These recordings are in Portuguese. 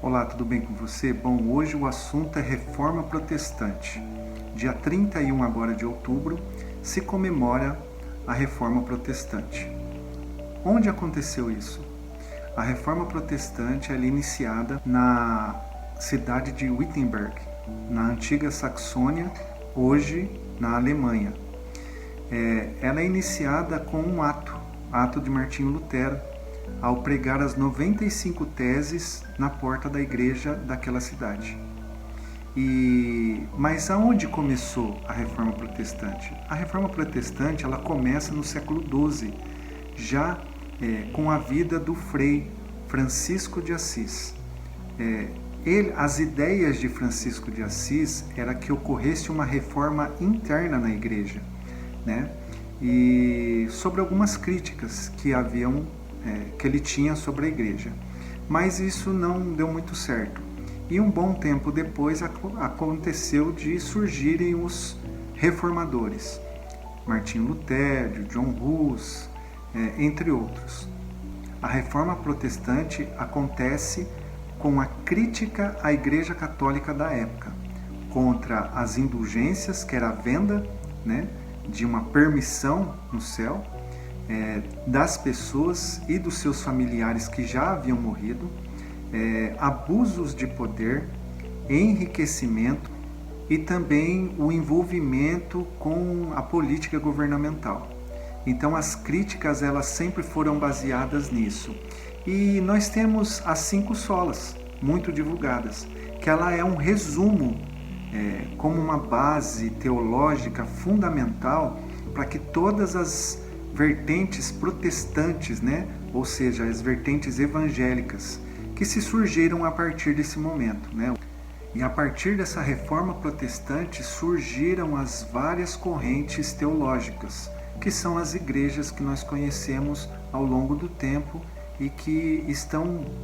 Olá, tudo bem com você? Bom, hoje o assunto é Reforma Protestante. Dia 31 agora de outubro se comemora a Reforma Protestante. Onde aconteceu isso? A Reforma Protestante é iniciada na cidade de Wittenberg, na antiga Saxônia, hoje na Alemanha. Ela é iniciada com um ato de Martinho Lutero, ao pregar as 95 teses na porta da igreja daquela cidade. Mas aonde começou a Reforma Protestante? A Reforma Protestante ela começa no século XII, já com a vida do Frei Francisco de Assis. As ideias de Francisco de Assis era que ocorresse uma reforma interna na igreja, né? E sobre algumas críticas que ele tinha sobre a igreja. Mas isso não deu muito certo. E um bom tempo depois aconteceu de surgirem os reformadores. Martinho Lutero, John Hus, entre outros. A reforma protestante acontece com a crítica à Igreja Católica da época, contra as indulgências, que era a venda, né, de uma permissão no céu, das pessoas e dos seus familiares que já haviam morrido, abusos de poder, enriquecimento e também o envolvimento com a política governamental. Então as críticas elas sempre foram baseadas nisso. E nós temos as 5 solas, muito divulgadas, que ela é um resumo, como uma base teológica fundamental para que todas as vertentes protestantes, né? Ou seja, as vertentes evangélicas, que se surgiram a partir desse momento, né? E a partir dessa reforma protestante surgiram as várias correntes teológicas, que são as igrejas que nós conhecemos ao longo do tempo e que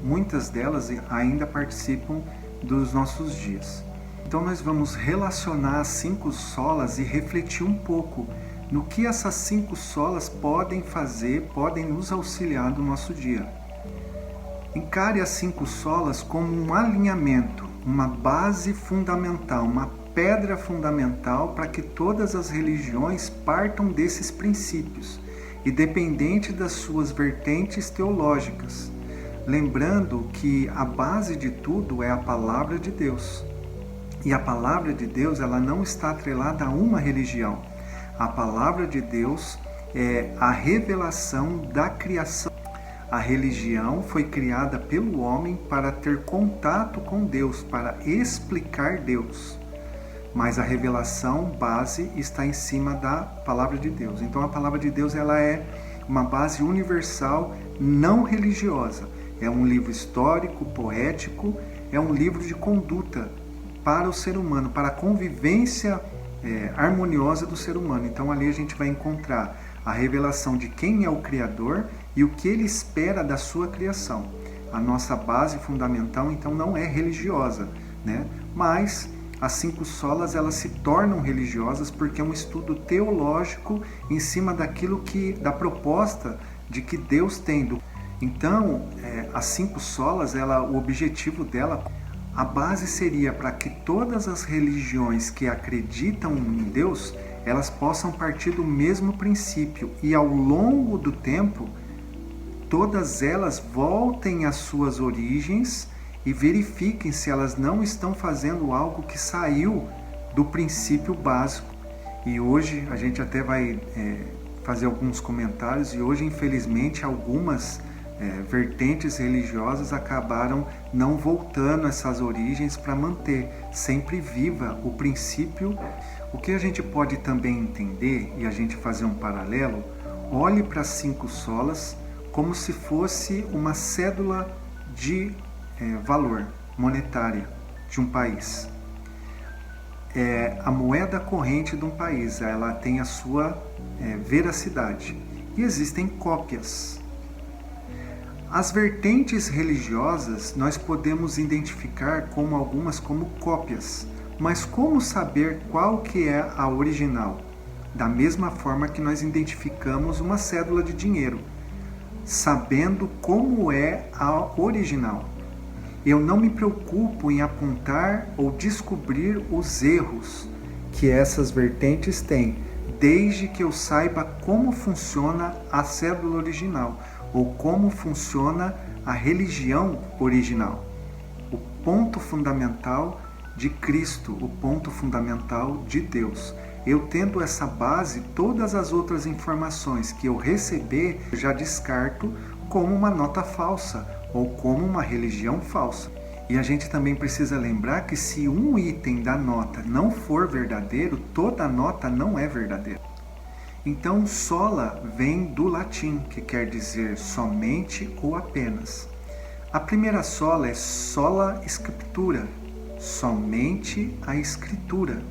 muitas delas ainda participam dos nossos dias. Então nós vamos relacionar as 5 solas e refletir um pouco no que essas 5 solas podem fazer, podem nos auxiliar no nosso dia. Encare as 5 solas como um alinhamento, uma base fundamental, uma pedra fundamental para que todas as religiões partam desses princípios, independente das suas vertentes teológicas. Lembrando que a base de tudo é a palavra de Deus. E a palavra de Deus ela não está atrelada a uma religião. A palavra de Deus é a revelação da criação. A religião foi criada pelo homem para ter contato com Deus, para explicar Deus. Mas a revelação base está em cima da palavra de Deus. Então a palavra de Deus ela é uma base universal, não religiosa. É um livro histórico, poético, é um livro de conduta para o ser humano, para a convivência harmoniosa do ser humano. Então ali a gente vai encontrar a revelação de quem é o Criador e o que ele espera da sua criação. A nossa base fundamental então não é religiosa, né? Mas as 5 solas elas se tornam religiosas porque é um estudo teológico em cima da proposta de que Deus tem. Então as 5 solas, o objetivo dela, a base seria para que todas as religiões que acreditam em Deus, elas possam partir do mesmo princípio e ao longo do tempo, todas elas voltem às suas origens e verifiquem se elas não estão fazendo algo que saiu do princípio básico. E hoje a gente até vai fazer alguns comentários e hoje, infelizmente, algumas vertentes religiosas acabaram não voltando a essas origens para manter sempre viva o princípio. O que a gente pode também entender e a gente fazer um paralelo, olhe para as 5 solas como se fosse uma cédula de valor monetária de um país. A moeda corrente de um país, ela tem a sua veracidade e existem cópias. As vertentes religiosas nós podemos identificar como algumas como cópias, mas como saber qual que é a original? Da mesma forma que nós identificamos uma cédula de dinheiro, sabendo como é a original. Eu não me preocupo em apontar ou descobrir os erros que essas vertentes têm, desde que eu saiba como funciona a cédula original ou como funciona a religião original. O ponto fundamental de Cristo, o ponto fundamental de Deus. Eu tendo essa base, todas as outras informações que eu receber, eu já descarto como uma nota falsa ou como uma religião falsa. E a gente também precisa lembrar que se um item da nota não for verdadeiro, toda a nota não é verdadeira. Então, sola vem do latim, que quer dizer somente ou apenas. A primeira sola é sola scriptura, somente a Escritura.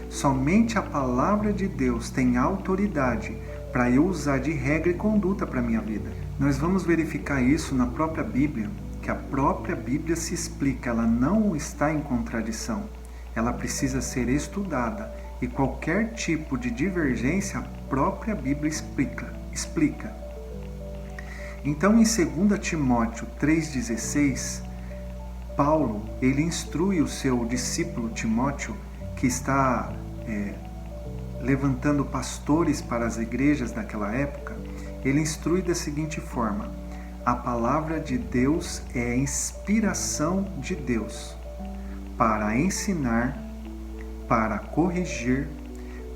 Somente a palavra de Deus tem autoridade para eu usar de regra e conduta para a minha vida. Nós vamos verificar isso na própria Bíblia, que a própria Bíblia se explica, ela não está em contradição. Ela precisa ser estudada e qualquer tipo de divergência a própria Bíblia explica. Então, em 2 Timóteo 3,16, Paulo, ele instrui o seu discípulo Timóteo, que está levantando pastores para as igrejas daquela época, ele instrui da seguinte forma: a palavra de Deus é a inspiração de Deus para ensinar, para corrigir,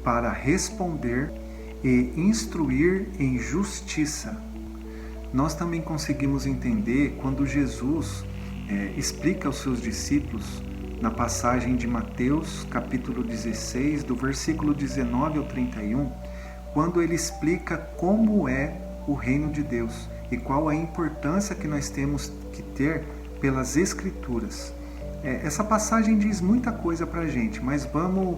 para responder e instruir em justiça. Nós também conseguimos entender quando Jesus explica aos seus discípulos, na passagem de Mateus, capítulo 16, do versículo 19 ao 31, quando ele explica como é o reino de Deus e qual a importância que nós temos que ter pelas Escrituras. Essa passagem diz muita coisa para a gente, mas vamos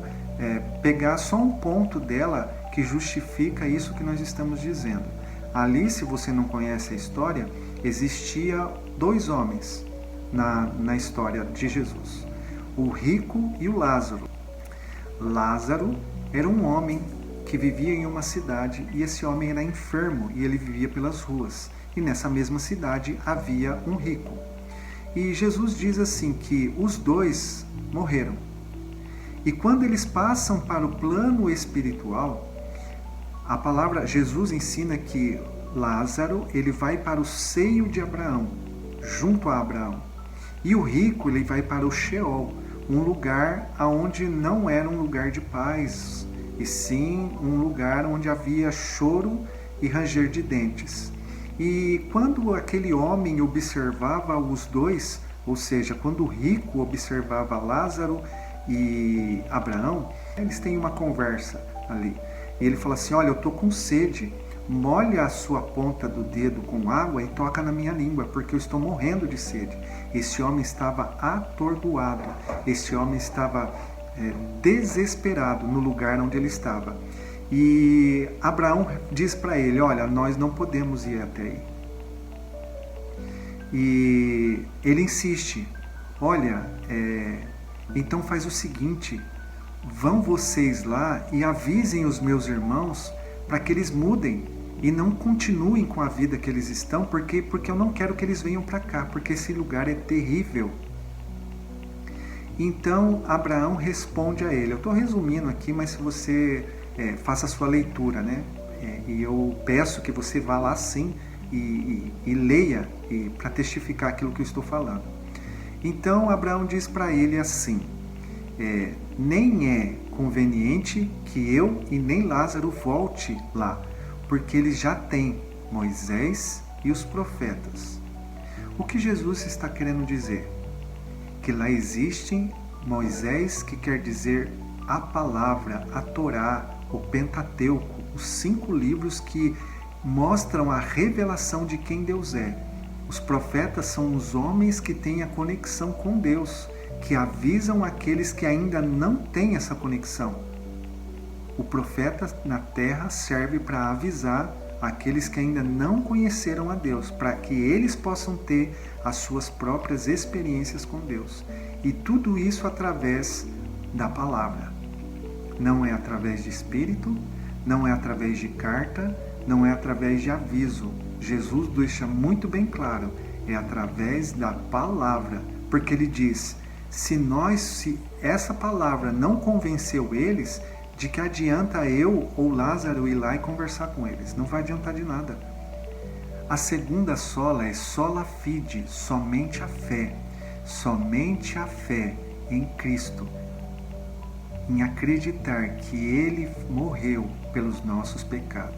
pegar só um ponto dela que justifica isso que nós estamos dizendo. Ali, se você não conhece a história, existia dois homens na história de Jesus, o rico e o Lázaro. Lázaro era um homem que vivia em uma cidade e esse homem era enfermo e ele vivia pelas ruas. E nessa mesma cidade havia um rico. E Jesus diz assim que os dois morreram. E quando eles passam para o plano espiritual, a palavra Jesus ensina que Lázaro ele vai para o seio de Abraão, junto a Abraão. E o rico ele vai para o Sheol, um lugar onde não era um lugar de paz, e sim um lugar onde havia choro e ranger de dentes. E quando aquele homem observava os dois, ou seja, quando o rico observava Lázaro e Abraão, eles têm uma conversa ali. E ele fala assim: olha, eu estou com sede, molha a sua ponta do dedo com água e toca na minha língua, porque eu estou morrendo de sede. Esse homem estava atordoado, esse homem estava desesperado no lugar onde ele estava. E Abraão diz para ele: olha, nós não podemos ir até aí. E ele insiste: olha, então faz o seguinte, vão vocês lá e avisem os meus irmãos para que eles mudem e não continuem com a vida que eles estão, porque eu não quero que eles venham para cá, porque esse lugar é terrível. Então Abraão responde a ele. Eu estou resumindo aqui, mas se você faça a sua leitura, né? E eu peço que você vá lá sim e leia para testificar aquilo que eu estou falando. Então Abraão diz para ele assim: nem é conveniente que eu e nem Lázaro volte lá, porque eles já têm Moisés e os profetas. O que Jesus está querendo dizer? Que lá existem Moisés, que quer dizer a palavra, a Torá, o Pentateuco, os 5 livros que mostram a revelação de quem Deus é. Os profetas são os homens que têm a conexão com Deus, que avisam aqueles que ainda não têm essa conexão. O profeta na terra serve para avisar aqueles que ainda não conheceram a Deus, para que eles possam ter as suas próprias experiências com Deus. E tudo isso através da palavra. Não é através de espírito, não é através de carta, não é através de aviso. Jesus deixa muito bem claro, é através da palavra, Porque ele diz, se essa palavra não convenceu eles, de que adianta eu ou Lázaro ir lá e conversar com eles? Não vai adiantar de nada. A segunda sola é sola fide, somente a fé. Somente a fé em Cristo, em acreditar que Ele morreu pelos nossos pecados.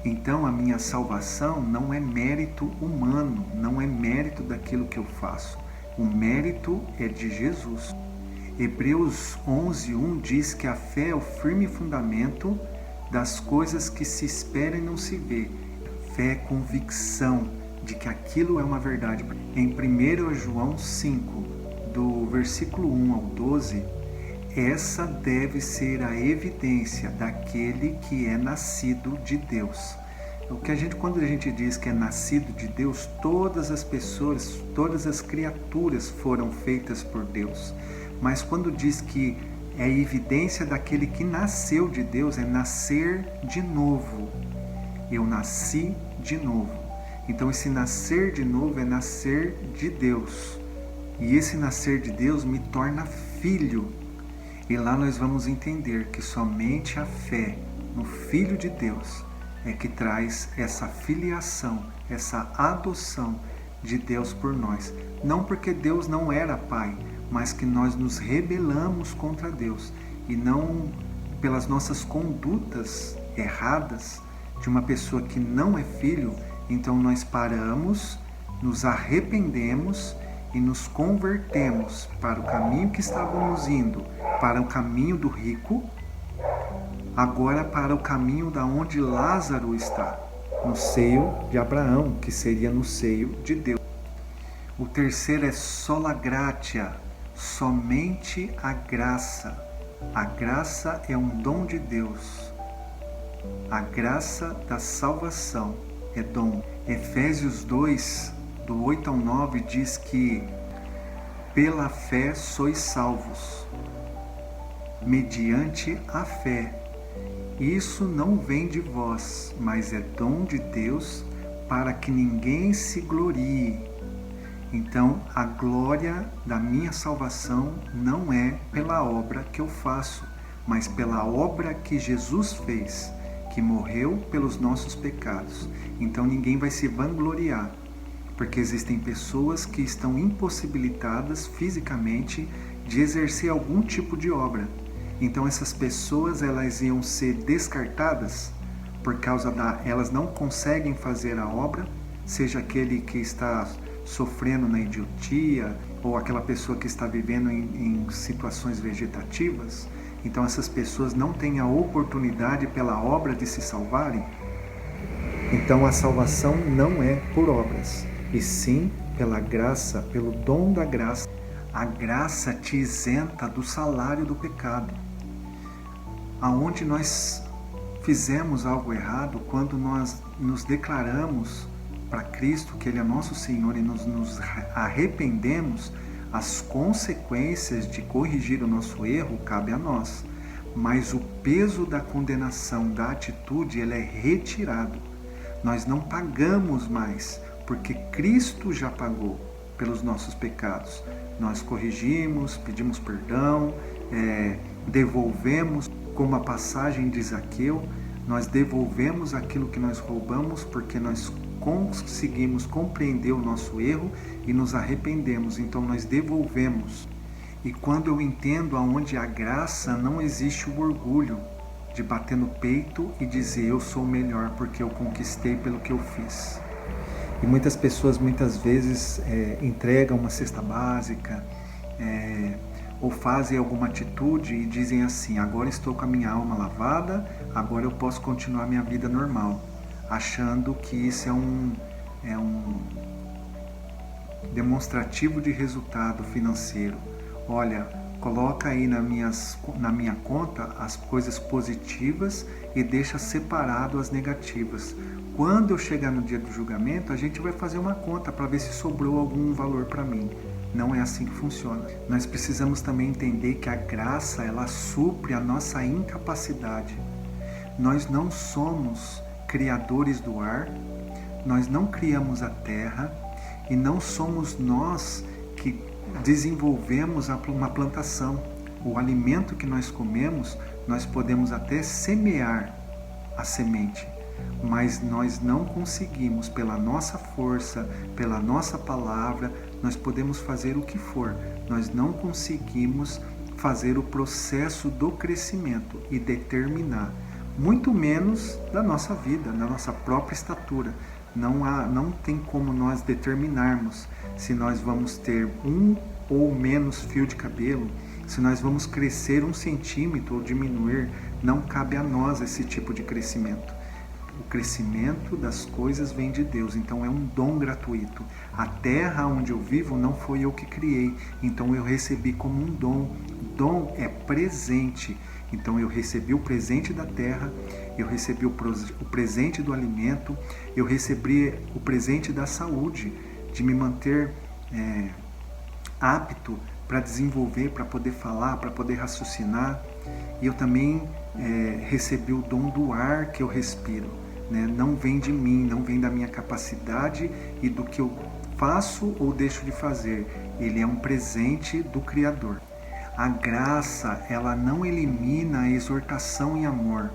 Então a minha salvação não é mérito humano, não é mérito daquilo que eu faço. O mérito é de Jesus. Hebreus 11:1 diz que a fé é o firme fundamento das coisas que se esperam e não se vê. Fé é convicção de que aquilo é uma verdade. Em 1 João 5, do versículo 1 ao 12, essa deve ser a evidência daquele que é nascido de Deus. Quando a gente diz que é nascido de Deus, todas as pessoas, todas as criaturas foram feitas por Deus. Mas quando diz que é evidência daquele que nasceu de Deus, é nascer de novo. Eu nasci de novo. Então esse nascer de novo é nascer de Deus. E esse nascer de Deus me torna filho. E lá nós vamos entender que somente a fé no Filho de Deus é que traz essa filiação, essa adoção de Deus por nós. Não porque Deus não era Pai, mas que nós nos rebelamos contra Deus. E não pelas nossas condutas erradas de uma pessoa que não é filho, então nós paramos, nos arrependemos e nos convertemos para o caminho que estávamos indo, para o caminho do rico, agora para o caminho da onde Lázaro está, no seio de Abraão, que seria no seio de Deus. O terceiro é sola gratia, somente a graça. A graça é um dom de Deus. A graça da salvação é dom. Efésios 2, do 8 ao 9, diz que pela fé sois salvos, mediante a fé. Isso não vem de vós, mas é dom de Deus, para que ninguém se glorie. Então, a glória da minha salvação não é pela obra que eu faço, mas pela obra que Jesus fez, que morreu pelos nossos pecados. Então, ninguém vai se vangloriar, porque existem pessoas que estão impossibilitadas fisicamente de exercer algum tipo de obra. Então essas pessoas elas iam ser descartadas por causa elas não conseguem fazer a obra, seja aquele que está sofrendo na idiotia ou aquela pessoa que está vivendo em situações vegetativas. Então essas pessoas não têm a oportunidade pela obra de se salvarem. Então a salvação não é por obras, e sim pela graça, pelo dom da graça. A graça te isenta do salário do pecado. Aonde nós fizemos algo errado, quando nós nos declaramos para Cristo que Ele é nosso Senhor e nos arrependemos, as consequências de corrigir o nosso erro cabe a nós. Mas o peso da condenação da atitude ele é retirado. Nós não pagamos mais, porque Cristo já pagou pelos nossos pecados. Nós corrigimos, pedimos perdão, devolvemos, como a passagem de Zaqueu, nós devolvemos aquilo que nós roubamos porque nós conseguimos compreender o nosso erro e nos arrependemos, então nós devolvemos. E quando eu entendo aonde há graça, não existe o orgulho de bater no peito e dizer eu sou melhor porque eu conquistei pelo que eu fiz. E muitas pessoas muitas vezes entregam uma cesta básica ou fazem alguma atitude e dizem assim, agora estou com a minha alma lavada, agora eu posso continuar minha vida normal, achando que isso é um demonstrativo de resultado financeiro. Olha, coloca aí na minha conta as coisas positivas e deixa separado as negativas. Quando eu chegar no dia do julgamento, a gente vai fazer uma conta para ver se sobrou algum valor para mim. Não é assim que funciona. Nós precisamos também entender que a graça, ela supre a nossa incapacidade. Nós não somos criadores do ar, nós não criamos a terra e não somos nós que desenvolvemos uma plantação. O alimento que nós comemos, nós podemos até semear a semente, mas nós não conseguimos, pela nossa força, pela nossa palavra, nós podemos fazer o que for, nós não conseguimos fazer o processo do crescimento e determinar, muito menos da nossa vida, da nossa própria estatura. Não tem como nós determinarmos se nós vamos ter um ou menos fio de cabelo, se nós vamos crescer 1 centímetro ou diminuir. Não cabe a nós esse tipo de crescimento. O crescimento das coisas vem de Deus, então é um dom gratuito. A terra onde eu vivo não foi eu que criei, então eu recebi como um dom. Dom é presente, então eu recebi o presente da terra, eu recebi o presente do alimento, eu recebi o presente da saúde, de me manter apto para desenvolver, para poder falar, para poder raciocinar. E eu também recebi o dom do ar que eu respiro. Não vem de mim, não vem da minha capacidade e do que eu faço ou deixo de fazer. Ele é um presente do Criador. A graça, ela não elimina a exortação e amor.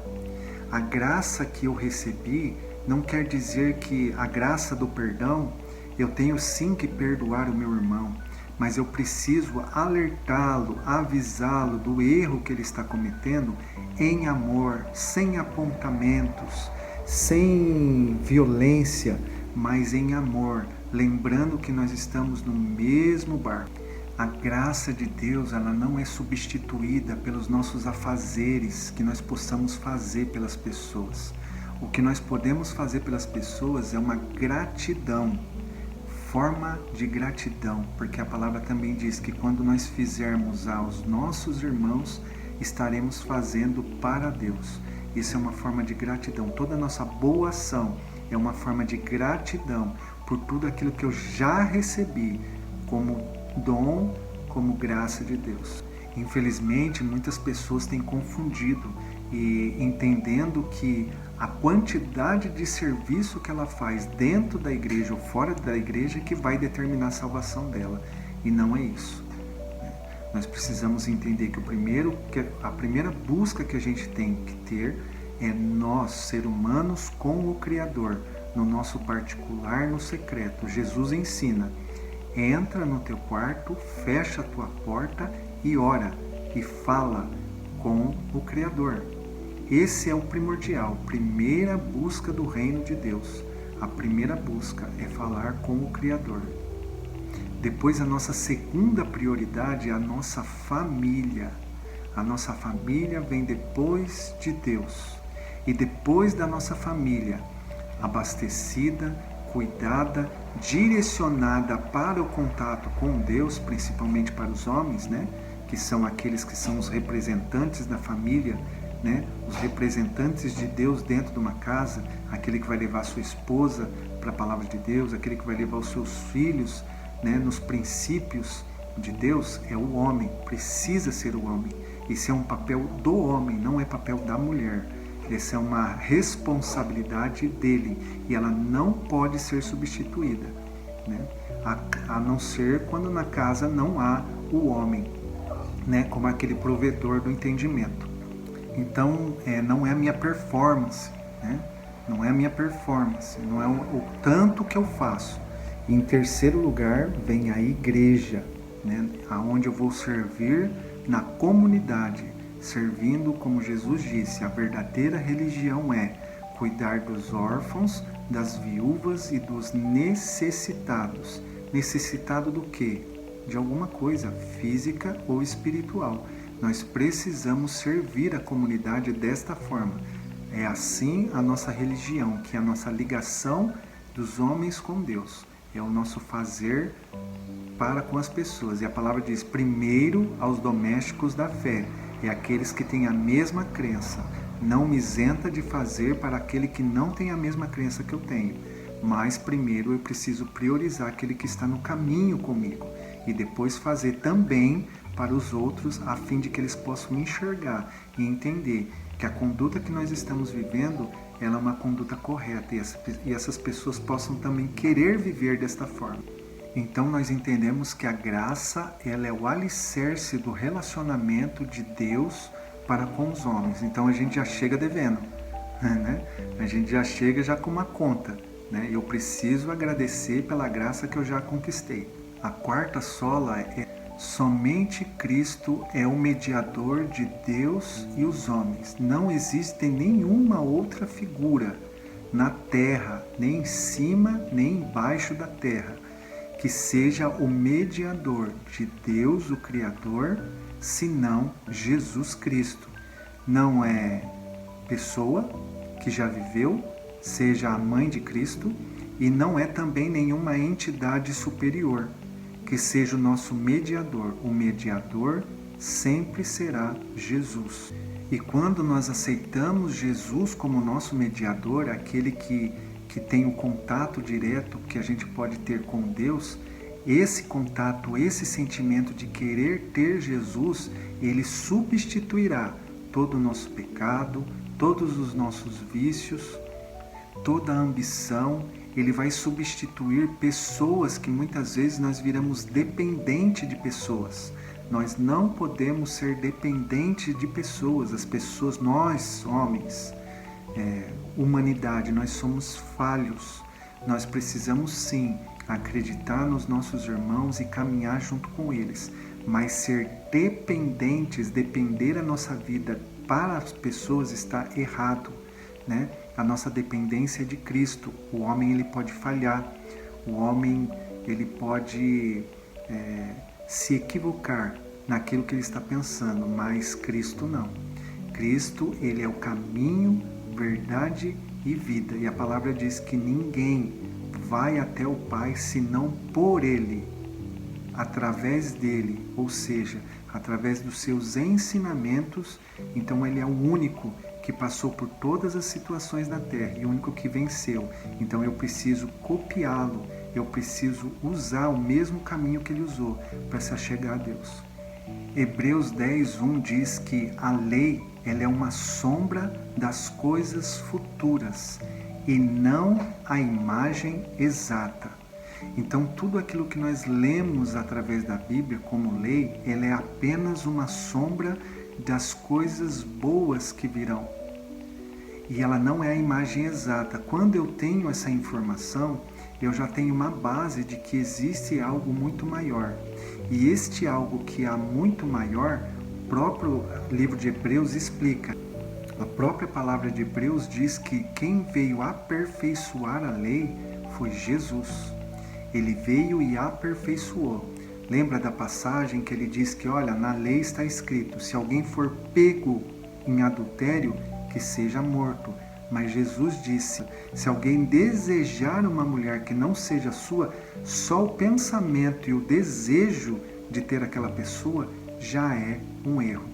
A graça que eu recebi não quer dizer que a graça do perdão, eu tenho sim que perdoar o meu irmão, mas eu preciso alertá-lo, avisá-lo do erro que ele está cometendo em amor, sem apontamentos, sem violência, mas em amor, lembrando que nós estamos no mesmo barco. A graça de Deus, ela não é substituída pelos nossos afazeres que nós possamos fazer pelas pessoas. O que nós podemos fazer pelas pessoas é uma gratidão, forma de gratidão, porque a palavra também diz que quando nós fizermos aos nossos irmãos, estaremos fazendo para Deus. Isso é uma forma de gratidão. Toda a nossa boa ação é uma forma de gratidão por tudo aquilo que eu já recebi como dom, como graça de Deus. Infelizmente, muitas pessoas têm confundido e entendendo que a quantidade de serviço que ela faz dentro da igreja ou fora da igreja é que vai determinar a salvação dela. E não é isso. Nós precisamos entender que a primeira busca que a gente tem que ter é nós, ser humanos, com o Criador, no nosso particular, no secreto. Jesus ensina: entra no teu quarto, fecha a tua porta e ora, e fala com o Criador. Esse é o primordial, primeira busca do reino de Deus. A primeira busca é falar com o Criador. Depois, a nossa segunda prioridade é a nossa família. A nossa família vem depois de Deus. E depois da nossa família, abastecida, cuidada, direcionada para o contato com Deus, principalmente para os homens, que são aqueles que são os representantes da família, os representantes de Deus dentro de uma casa, aquele que vai levar a sua esposa para a palavra de Deus, aquele que vai levar os seus filhos nos princípios de Deus, é o homem, precisa ser o homem. Esse é um papel do homem, não é papel da mulher. Essa é uma responsabilidade dele e ela não pode ser substituída, a não ser quando na casa não há o homem, como aquele provedor do entendimento. Então, não é a minha performance, não é a minha performance, não é o tanto que eu faço. E, em terceiro lugar, vem a igreja, aonde eu vou servir na comunidade, servindo, como Jesus disse, a verdadeira religião é cuidar dos órfãos, das viúvas e dos necessitados. Necessitado do quê? De alguma coisa física ou espiritual. Nós precisamos servir a comunidade desta forma. É assim a nossa religião, que é a nossa ligação dos homens com Deus. É o nosso fazer para com as pessoas. E a palavra diz: primeiro aos domésticos da fé, é aqueles que têm a mesma crença. Não me isenta de fazer para aquele que não tem a mesma crença que eu tenho. Mas primeiro eu preciso priorizar aquele que está no caminho comigo. E depois fazer também para os outros, a fim de que eles possam me enxergar e entender que a conduta que nós estamos vivendo, ela é uma conduta correta e essas pessoas possam também querer viver desta forma. Então nós entendemos que a graça, ela é o alicerce do relacionamento de Deus para com os homens. Então a gente já chega devendo, né? A gente já chega já com uma conta, né? Eu preciso agradecer pela graça que eu já conquistei. A quarta sola é: somente Cristo é o mediador de Deus e os homens. Não existe nenhuma outra figura na terra, nem em cima, nem embaixo da terra, que seja o mediador de Deus, o Criador, senão Jesus Cristo. Não é pessoa que já viveu, seja a mãe de Cristo, e não é também nenhuma entidade superior que seja o nosso mediador. O mediador sempre será Jesus. E quando nós aceitamos Jesus como nosso mediador, aquele que tem o contato direto que a gente pode ter com Deus, esse contato, esse sentimento de querer ter Jesus, ele substituirá todo o nosso pecado, todos os nossos vícios, toda a ambição. Ele vai substituir pessoas que muitas vezes nós viramos dependente de pessoas. Nós não podemos ser dependentes de pessoas. As pessoas, nós, homens, humanidade, nós somos falhos. Nós precisamos sim acreditar nos nossos irmãos e caminhar junto com eles. Mas ser dependentes, depender a nossa vida para as pessoas está errado, né? A nossa dependência é de Cristo. O homem ele pode falhar, o homem ele pode se equivocar naquilo que ele está pensando, mas Cristo não. Cristo ele é o caminho, verdade e vida. E a palavra diz que ninguém vai até o Pai senão por Ele, através dele, ou seja, através dos seus ensinamentos. Então ele é o único que passou por todas as situações da terra e o único que venceu. Então eu preciso copiá-lo, eu preciso usar o mesmo caminho que ele usou para se achegar a Deus. Hebreus 10:1 diz que a lei ela é uma sombra das coisas futuras e não a imagem exata. Então tudo aquilo que nós lemos através da Bíblia como lei, ela é apenas uma sombra das coisas boas que virão. E ela não é a imagem exata. Quando eu tenho essa informação, eu já tenho uma base de que existe algo muito maior. E este algo que há muito maior, o próprio livro de Hebreus explica. A própria palavra de Hebreus diz que quem veio aperfeiçoar a lei foi Jesus. Ele veio e aperfeiçoou. Lembra da passagem que ele diz que, olha, na lei está escrito, se alguém for pego em adultério, que seja morto. Mas Jesus disse, se alguém desejar uma mulher que não seja sua, só o pensamento e o desejo de ter aquela pessoa já é um erro.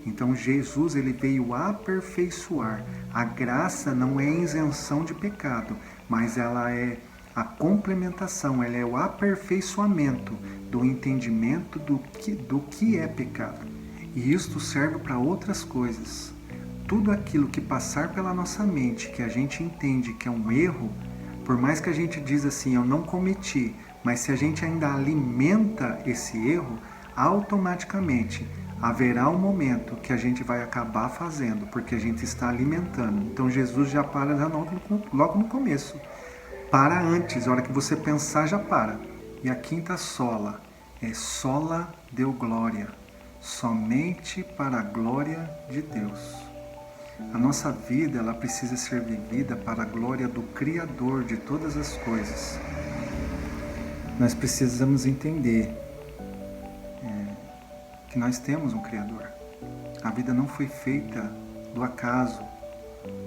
Então Jesus ele veio aperfeiçoar. A graça não é isenção de pecado, mas ela é a complementação, ela é o aperfeiçoamento do entendimento do que é pecado. E isto serve para outras coisas. Tudo aquilo que passar pela nossa mente, que a gente entende que é um erro, por mais que a gente diz assim, eu não cometi, mas se a gente ainda alimenta esse erro, automaticamente haverá um momento que a gente vai acabar fazendo, porque a gente está alimentando. Então Jesus já para logo no começo. Para antes, a hora que você pensar já para. E a quinta sola é sola Deo Glória, somente para a glória de Deus. A nossa vida ela precisa ser vivida para a glória do Criador de todas as coisas. Nós precisamos entender que nós temos um Criador. A vida não foi feita do acaso.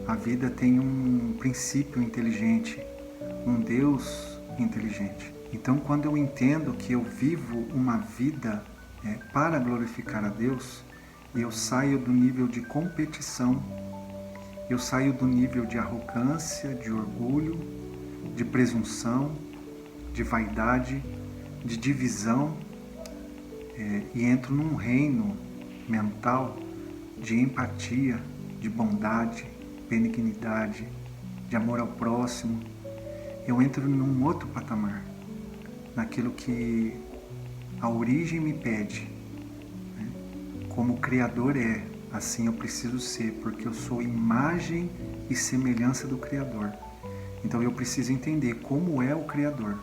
A vida tem um princípio inteligente, um Deus inteligente. Então, quando eu entendo que eu vivo uma vida para glorificar a Deus, eu saio do nível de competição, eu saio do nível de arrogância, de orgulho, de presunção, de vaidade, de divisão, e entro num reino mental de empatia, de bondade, benignidade, de amor ao próximo. Eu entro num outro patamar. naquilo que a origem me pede. Como o Criador é, assim eu preciso ser, porque eu sou imagem e semelhança do Criador. Então eu preciso entender como é o Criador.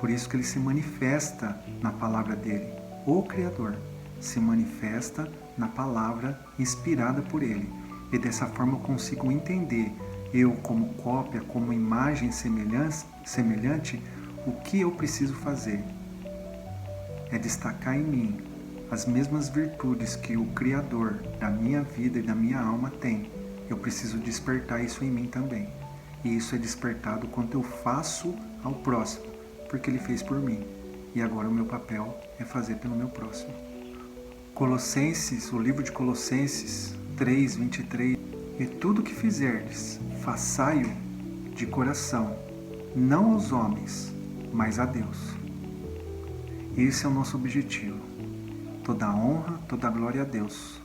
Por isso que ele se manifesta na palavra dele. O Criador se manifesta na palavra inspirada por ele. E dessa forma eu consigo entender, eu como cópia, como imagem semelhante, o que eu preciso fazer. É destacar em mim as mesmas virtudes que o Criador da minha vida e da minha alma tem. Eu preciso despertar isso em mim também. E isso é despertado quando eu faço ao próximo, porque ele fez por mim. E agora o meu papel é fazer pelo meu próximo. Colossenses, o livro de Colossenses 3:23. E tudo que fizerdes, façai-o de coração, não aos homens, mas a Deus. Esse é o nosso objetivo. Toda a honra, toda a glória a Deus.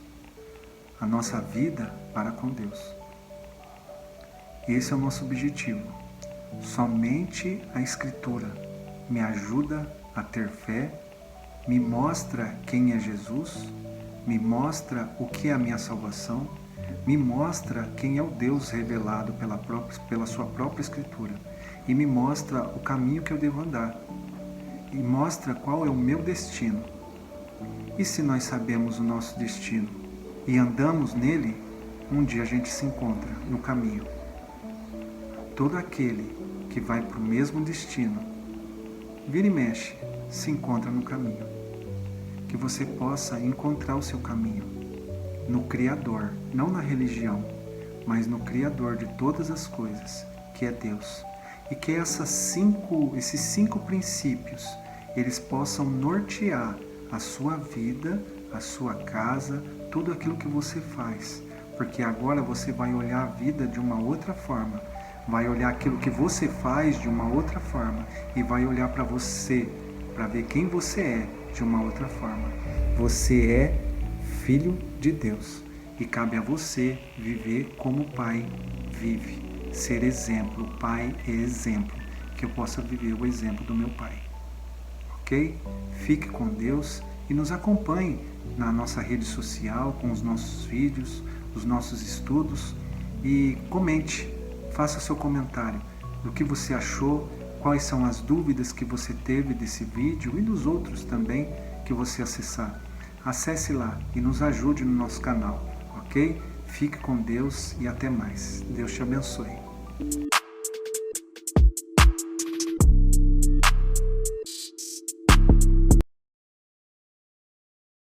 A nossa vida para com Deus. Esse é o nosso objetivo. Somente a Escritura me ajuda a ter fé, me mostra quem é Jesus, me mostra o que é a minha salvação, me mostra quem é o Deus revelado pela sua própria Escritura e me mostra o caminho que eu devo andar e mostra qual é o meu destino. E se nós sabemos o nosso destino e andamos nele, um dia a gente se encontra no caminho. Todo aquele que vai para o mesmo destino, vira e mexe, se encontra no caminho. Que você possa encontrar o seu caminho no Criador, não na religião, mas no Criador de todas as coisas, que é Deus. E que esses 5 princípios, eles possam nortear a sua vida, a sua casa, tudo aquilo que você faz. Porque agora você vai olhar a vida de uma outra forma, vai olhar aquilo que você faz de uma outra forma e vai olhar para você, para ver quem você é de uma outra forma. Você é filho de Deus e cabe a você viver como o Pai vive, ser exemplo. O Pai é exemplo, que eu possa viver o exemplo do meu Pai. Ok? Fique com Deus e nos acompanhe na nossa rede social com os nossos vídeos, os nossos estudos e comente, faça seu comentário do que você achou, quais são as dúvidas que você teve desse vídeo e dos outros também que você acessar. Acesse lá e nos ajude no nosso canal, ok? Fique com Deus e até mais. Deus te abençoe.